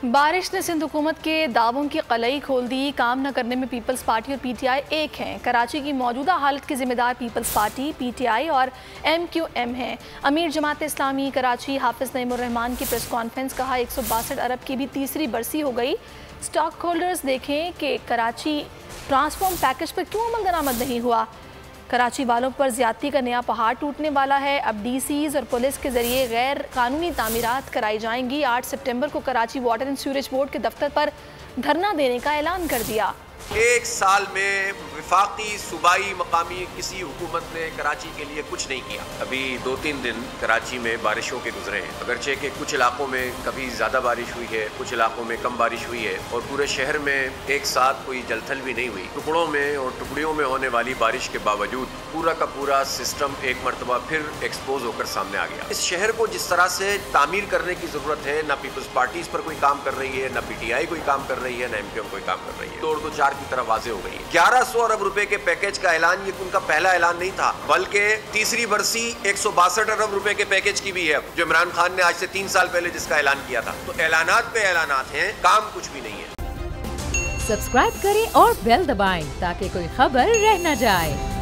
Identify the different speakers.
Speaker 1: बारिश ने सिंध हुकूमत के दावों की कलई खोल दी। काम न करने में पीपल्स पार्टी और पीटीआई एक हैं। कराची की मौजूदा हालत की जिम्मेदार पीपल्स पार्टी, पीटीआई और एमक्यूएम हैं। अमीर जमात इस्लामी कराची हाफिज नईमुर रहमान की प्रेस कॉन्फ्रेंस, कहा 162 अरब की भी तीसरी बरसी हो गई। स्टॉक होल्डर्स देखें कि कराची ट्रांसफॉर्म पैकेज पर क्यों अमल दरामद नहीं हुआ। कराची वालों पर ज्यादती का नया पहाड़ टूटने वाला है। अब डीसीज और पुलिस के जरिए गैर कानूनी तामीरात कराई जाएंगी। 8 सितंबर को Karachi water and sewerage board के दफ्तर पर धरना देने का ऐलान कर दिया।
Speaker 2: एक साल में विफाकी, सूबाई, मकामी किसी हुकूमत ने कराची के लिए कुछ नहीं किया। अभी 2-3 दिन कराची में बारिशों के गुजरे हैं। अगरचे के कुछ इलाकों में कभी ज़्यादा बारिश हुई है, कुछ इलाकों में कम बारिश हुई है और पूरे शहर में एक साथ कोई जलथल भी नहीं हुई। टुकड़ों में और टुकड़ियों में होने वाली बारिश के बावजूद पूरा का पूरा सिस्टम एक मरतबा फिर एक्सपोज होकर सामने आ गया। इस शहर को जिस तरह से तामीर करने की ज़रूरत है, ना पीपल्स पार्टी इस पर कोई काम कर रही है, ना पीटीआई कोई काम कर रही है, ना एमक्यूएम कोई काम कर रही है। तोड़ दो चार की तरह वाजे हो गई है। 1100 अरब रुपए के पैकेज का ऐलान ये उनका पहला ऐलान नहीं था, बल्कि तीसरी बरसी 162 अरब रुपए के पैकेज की भी है, जो इमरान खान ने आज से 3 साल पहले जिसका ऐलान किया था। तो ऐलानात पे ऐलानात हैं, काम कुछ भी नहीं है।
Speaker 3: सब्सक्राइब करें और बेल दबाएं ताकि कोई खबर रह न जाए।